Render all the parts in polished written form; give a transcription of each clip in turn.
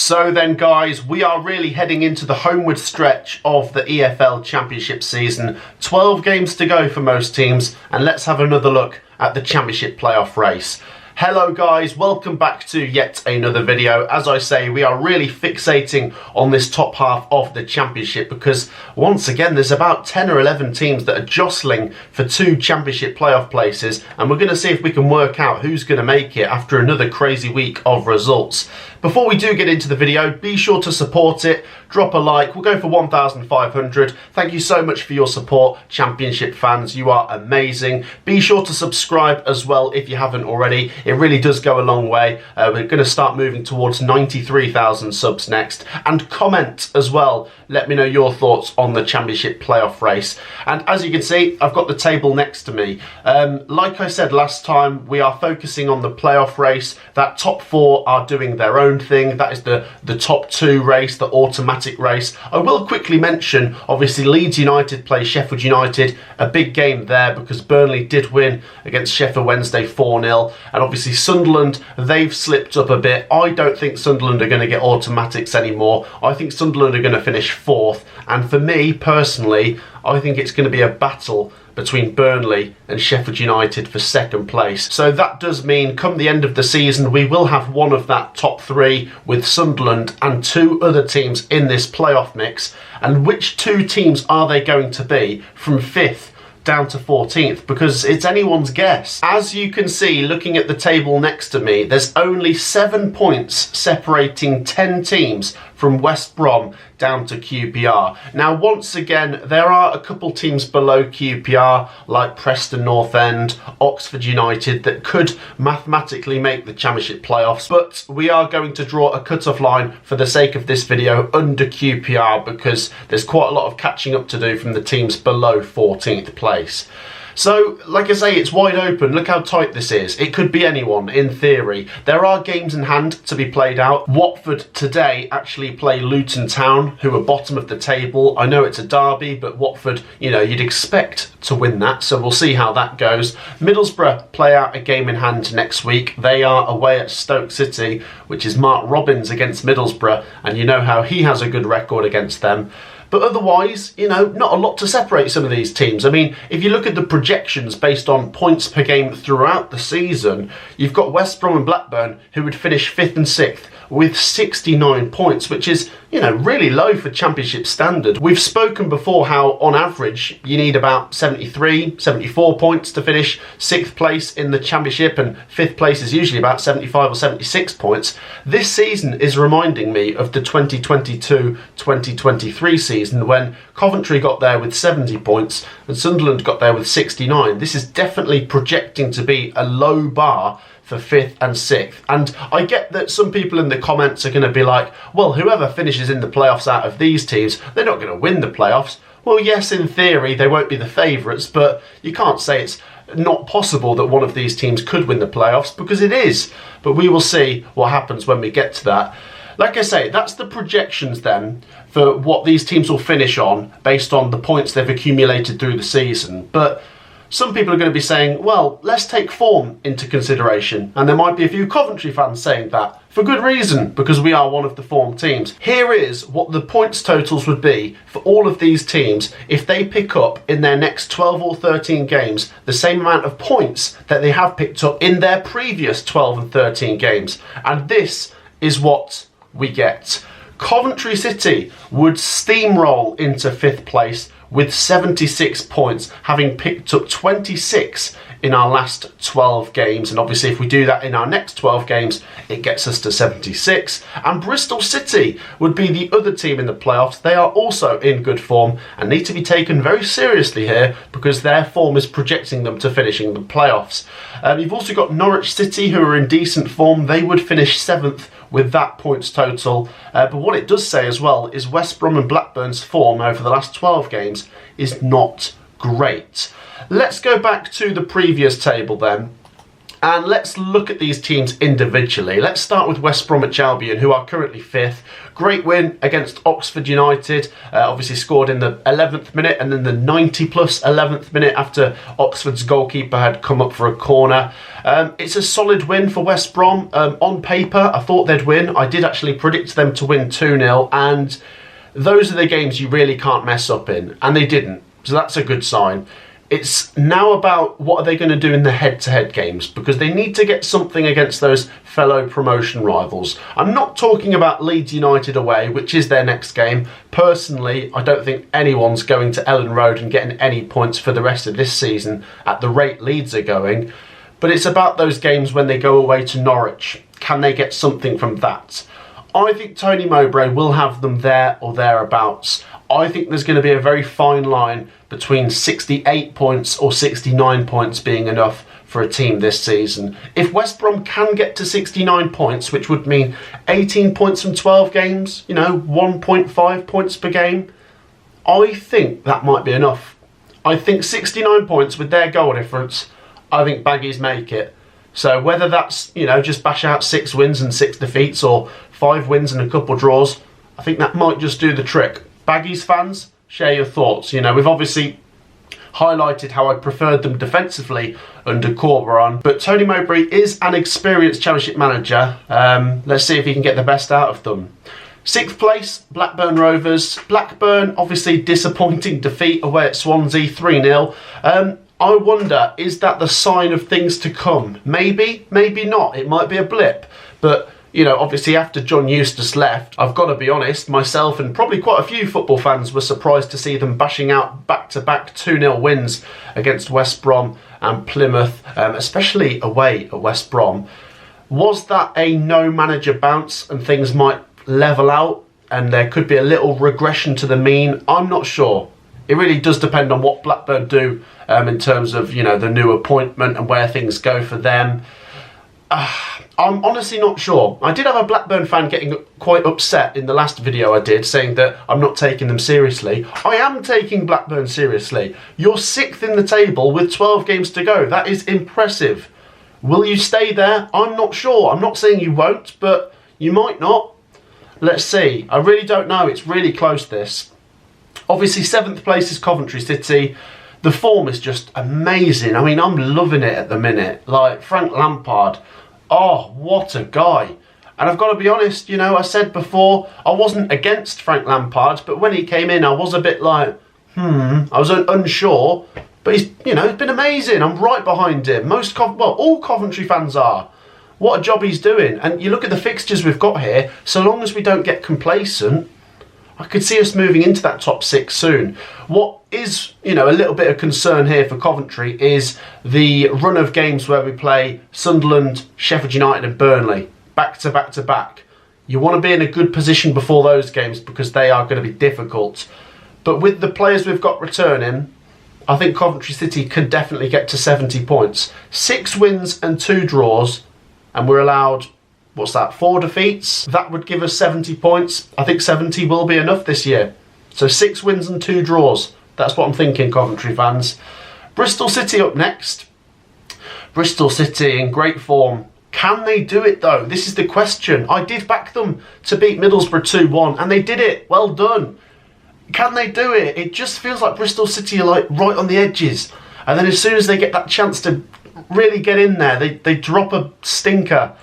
So then guys, we are really heading into the homeward stretch of the EFL Championship season. 12 games to go for most teams, and let's have another look at the Championship playoff race. Hello guys, welcome back to yet another video. As I say, we are really fixating on this top half of the Championship because once again there's about 10 or 11 teams that are jostling for 2 Championship playoff places, and we're going to see if we can work out who's going to make it after another crazy week of results. Before we do get into the video, be sure to support it, drop a like. We'll go for 1,500. Thank you so much for your support, Championship fans. You are amazing. Be sure to subscribe as well if you haven't already. It really does go a long way. We're going to start moving towards 93,000 subs next. And comment as well. Let me know your thoughts on the Championship playoff race. And as you can see, I've got the table next to me. Like I said last time, we are focusing on the playoff race. That top 4 are doing their own thing. That is the top 2 race, the automatic race. I will quickly mention, obviously Leeds United play Sheffield United, a big game there because Burnley did win against Sheffield Wednesday 4-0, and obviously Sunderland, they've slipped up a bit. I don't think Sunderland are going to get automatics anymore. I think Sunderland are going to finish 4th, and for me personally, I think it's going to be a battle between Burnley and Sheffield United for 2nd place. So that does mean come the end of the season we will have one of that top 3 with Sunderland and 2 other teams in this playoff mix. And which 2 teams are they going to be from 5th down to 14th, because it's anyone's guess. As you can see looking at the table next to me, there's only 7 points separating 10 teams from West Brom down to QPR. Now once again there are a couple teams below QPR like Preston North End, Oxford United that could mathematically make the Championship playoffs, but we are going to draw a cut-off line for the sake of this video under QPR because there's quite a lot of catching up to do from the teams below 14th place. So, like I say, it's wide open. Look how tight this is. It could be anyone, in theory. There are games in hand to be played out. Watford today actually play Luton Town, who are bottom of the table. I know it's a derby, but Watford, you know, you'd expect to win that, so we'll see how that goes. Middlesbrough play out a game in hand next week. They are away at Stoke City, which is Mark Robins against Middlesbrough, and you know how he has a good record against them. But otherwise, you know, not a lot to separate some of these teams. I mean, if you look at the projections based on points per game throughout the season, you've got West Brom and Blackburn who would finish 5th and 6th with 69 points, which is, you know, really low for Championship standard. We've spoken before how on average you need about 73, 74 points to finish 6th place in the Championship, and 5th place is usually about 75 or 76 points. This season is reminding me of the 2022-2023 season when Coventry got there with 70 points and Sunderland got there with 69. This is definitely projecting to be a low bar for 5th and 6th. And I get that some people in the comments are going to be like, well, whoever finishes in the playoffs out of these teams, they're not going to win the playoffs. Well, yes, in theory, they won't be the favourites, but you can't say it's not possible that one of these teams could win the playoffs, because it is. But we will see what happens when we get to that. Like I say, that's the projections then for what these teams will finish on based on the points they've accumulated through the season. But some people are going to be saying, well, let's take form into consideration. And there might be a few Coventry fans saying that, for good reason, because we are one of the form teams. Here is what the points totals would be for all of these teams if they pick up in their next 12 or 13 games the same amount of points that they have picked up in their previous 12 and 13 games. And this is what we get. Coventry City would steamroll into 5th place with 76 points, having picked up 26 in our last 12 games. And obviously if we do that in our next 12 games, it gets us to 76. And Bristol City would be the other team in the playoffs. They are also in good form and need to be taken very seriously here because their form is projecting them to finishing the playoffs. You've also got Norwich City, who are in decent form. They would finish 7th with that points total. But what it does say as well is West Brom and Blackburn's form over the last 12 games is not great. Let's go back to the previous table then. And let's look at these teams individually. Let's start with West Bromwich Albion, who are currently 5th. Great win against Oxford United. Obviously scored in the 11th minute and then the 90 plus 11th minute after Oxford's goalkeeper had come up for a corner. It's a solid win for West Brom. On paper, I thought they'd win. I did actually predict them to win 2-0, and those are the games you really can't mess up in, and they didn't. So that's a good sign. It's now about what are they going to do in the head-to-head games, because they need to get something against those fellow promotion rivals. I'm not talking about Leeds United away, which is their next game. Personally, I don't think anyone's going to Ellen Road and getting any points for the rest of this season at the rate Leeds are going. But it's about those games when they go away to Norwich. Can they get something from that? I think Tony Mowbray will have them there or thereabouts. I think there's going to be a very fine line between 68 points or 69 points being enough for a team this season. If West Brom can get to 69 points, which would mean 18 points from 12 games, 1.5 points per game, I think that might be enough. I think 69 points with their goal difference, I think Baggies make it. So whether that's, just bash out 6 wins and 6 defeats, or 5 wins and a couple draws, I think that might just do the trick. Baggies fans, share your thoughts. We've obviously highlighted how I preferred them defensively under Corberan, but Tony Mowbray is an experienced Championship manager. Let's see if he can get the best out of them. 6th place, Blackburn Rovers. Blackburn, obviously disappointing defeat away at Swansea, 3-0. I wonder, is that the sign of things to come? Maybe, maybe not. It might be a blip, but obviously after John Eustace left, I've got to be honest, myself and probably quite a few football fans were surprised to see them bashing out back-to-back 2-0 wins against West Brom and Plymouth, especially away at West Brom. Was that a no-manager bounce and things might level out and there could be a little regression to the mean? I'm not sure. It really does depend on what Blackburn do in terms of, the new appointment and where things go for them. I'm honestly not sure. I did have a Blackburn fan getting quite upset in the last video I did, saying that I'm not taking them seriously. I am taking Blackburn seriously. You're 6th in the table with 12 games to go. That is impressive. Will you stay there? I'm not sure. I'm not saying you won't, but you might not. Let's see. I really don't know. It's really close, this. Obviously, 7th place is Coventry City. The form is just amazing. I mean, I'm loving it at the minute. Like, Frank Lampard. Oh, what a guy. And I've got to be honest, I said before, I wasn't against Frank Lampard, but when he came in, I was a bit like, I was unsure. But he's been amazing. I'm right behind him. All Coventry fans are. What a job he's doing. And you look at the fixtures we've got here, so long as we don't get complacent, I could see us moving into that top 6 soon. What is, a little bit of concern here for Coventry is the run of games where we play Sunderland, Sheffield United and Burnley, back to back to back. You want to be in a good position before those games because they are going to be difficult. But with the players we've got returning, I think Coventry City can definitely get to 70 points. 6 wins and 2 draws, and we're allowed, 4 defeats? That would give us 70 points. I think 70 will be enough this year. So 6 wins and 2 draws. That's what I'm thinking, Coventry fans. Bristol City up next. Bristol City in great form. Can they do it though? This is the question. I did back them to beat Middlesbrough 2-1 and they did it. Well done. Can they do it? It just feels like Bristol City are like right on the edges. And then as soon as they get that chance to really get in there, they drop a stinker.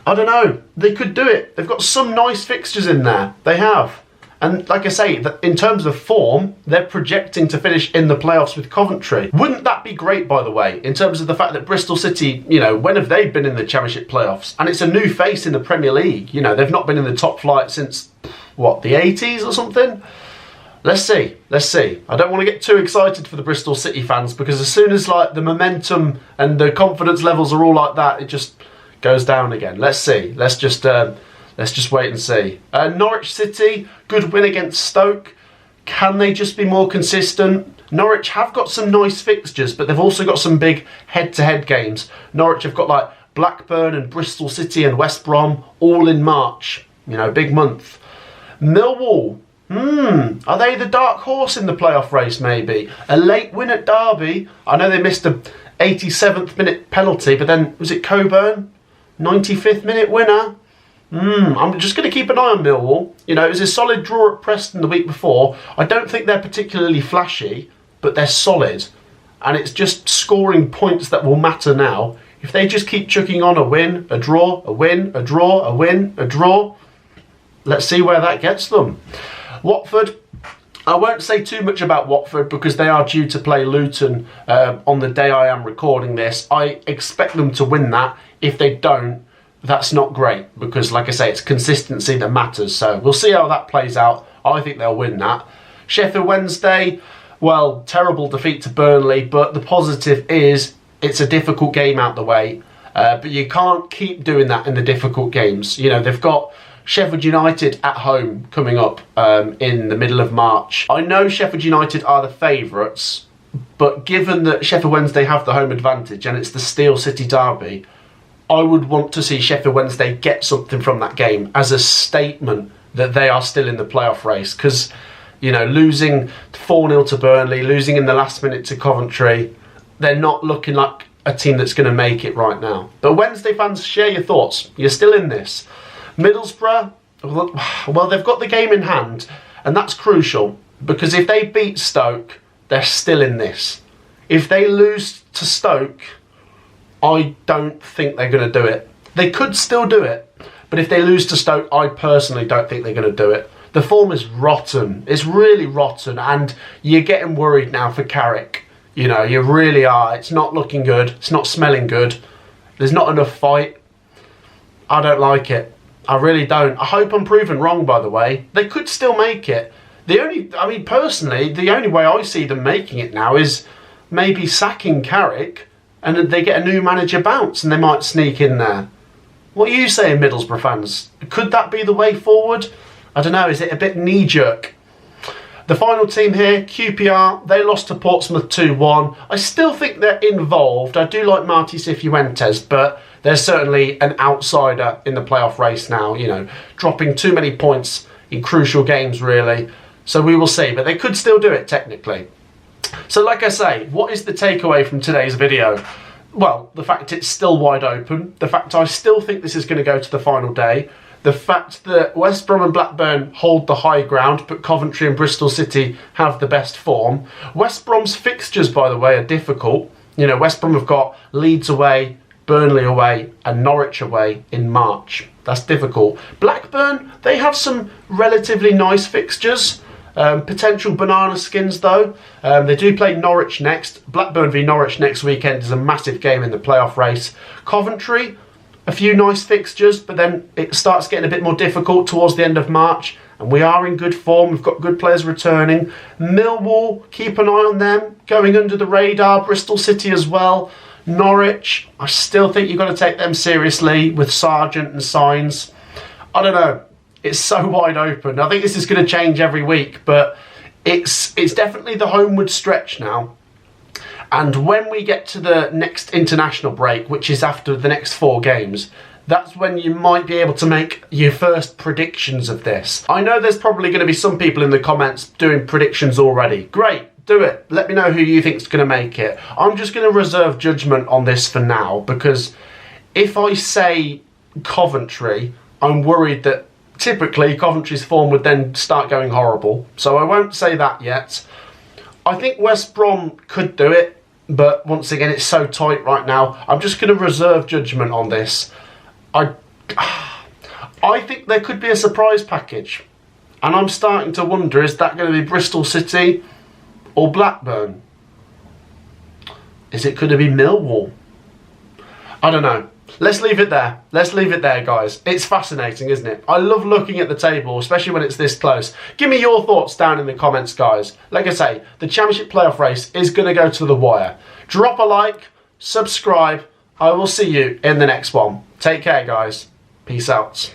I don't know. They could do it. They've got some nice fixtures in there. They have. And like I say, in terms of form, they're projecting to finish in the playoffs with Coventry. Wouldn't that be great, by the way, in terms of the fact that Bristol City, when have they been in the Championship playoffs? And it's a new face in the Premier League. They've not been in the top flight since, the 80s or something? Let's see. I don't want to get too excited for the Bristol City fans because as soon as the momentum and the confidence levels are all like that, it just goes down again. Let's see. Let's just wait and see. Norwich City, good win against Stoke. Can they just be more consistent? Norwich have got some nice fixtures, but they've also got some big head-to-head games. Norwich have got Blackburn and Bristol City and West Brom all in March. Big month. Millwall. Are they the dark horse in the playoff race maybe? A late win at Derby. I know they missed 87th minute penalty, but then, was it Coburn? 95th minute winner? I'm just going to keep an eye on Millwall. You know, it was a solid draw at Preston the week before. I don't think they're particularly flashy, but they're solid. And it's just scoring points that will matter now. If they just keep chucking on a win, a draw, a win, a draw, a win, a draw, let's see where that gets them. Watford, I won't say too much about Watford because they are due to play Luton on the day I am recording this. I expect them to win that. If they don't, that's not great because, like I say, it's consistency that matters. So we'll see how that plays out. I think they'll win that. Sheffield Wednesday, well, terrible defeat to Burnley, but the positive is it's a difficult game out the way. But you can't keep doing that in the difficult games. You know, they've got Sheffield United at home coming up in the middle of March. I know Sheffield United are the favourites, but given that Sheffield Wednesday have the home advantage and it's the Steel City derby, I would want to see Sheffield Wednesday get something from that game as a statement that they are still in the playoff race. Because, you know, losing 4-0 to Burnley, losing in the last minute to Coventry, they're not looking like a team that's going to make it right now. But Wednesday fans, share your thoughts. You're still in this. Middlesbrough, well, they've got the game in hand, and that's crucial, because if they beat Stoke, they're still in this. If they lose to Stoke, I don't think they're going to do it. They could still do it, but if they lose to Stoke, I personally don't think they're going to do it. The form is rotten. It's really rotten, and you're getting worried now for Carrick. You know, you really are. It's not looking good. It's not smelling good. There's not enough fight. I don't like it. I really don't. I hope I'm proven wrong, by the way. They could still make it. Personally, the only way I see them making it now is maybe sacking Carrick and they get a new manager bounce and they might sneak in there. What are you saying, Middlesbrough fans? Could that be the way forward? I don't know. Is it a bit knee-jerk? The final team here, QPR, they lost to Portsmouth 2-1. I still think they're involved. I do like Marty Cifuentes, but they're certainly an outsider in the playoff race now, you know, dropping too many points in crucial games, really. So we will see, but they could still do it, technically. So like I say, what is the takeaway from today's video? Well, the fact it's still wide open, the fact I still think this is going to go to the final day, the fact that West Brom and Blackburn hold the high ground, but Coventry and Bristol City have the best form. West Brom's fixtures, by the way, are difficult. You know, West Brom have got Leeds away, Burnley away and Norwich away in March. That's difficult. Blackburn, they have some relatively nice fixtures. Potential banana skins though. They do play Norwich next. Blackburn v Norwich next weekend is a massive game in the playoff race. Coventry, a few nice fixtures, but then it starts getting a bit more difficult towards the end of March. And we are in good form. We've got good players returning. Millwall, keep an eye on them. Going under the radar. Bristol City as well. Norwich, I still think you've got to take them seriously with Sargent and Signs. I don't know. It's so wide open. I think this is going to change every week, but it's definitely the homeward stretch now. And when we get to the next international break, which is after the next 4 games, that's when you might be able to make your first predictions of this. I know there's probably going to be some people in the comments doing predictions already. Great. Do it. Let me know who you think is going to make it. I'm just going to reserve judgment on this for now, because if I say Coventry, I'm worried that typically Coventry's form would then start going horrible. So I won't say that yet. I think West Brom could do it, but once again, it's so tight right now. I'm just going to reserve judgment on this. I think there could be a surprise package. And I'm starting to wonder, is that going to be Bristol City or Blackburn? Is it going to be Millwall? I don't know. Let's leave it there. Let's leave it there, guys. It's fascinating, isn't it? I love looking at the table, especially when it's this close. Give me your thoughts down in the comments, guys. Like I say, the Championship playoff race is going to go to the wire. Drop a like, subscribe. I will see you in the next one. Take care, guys. Peace out.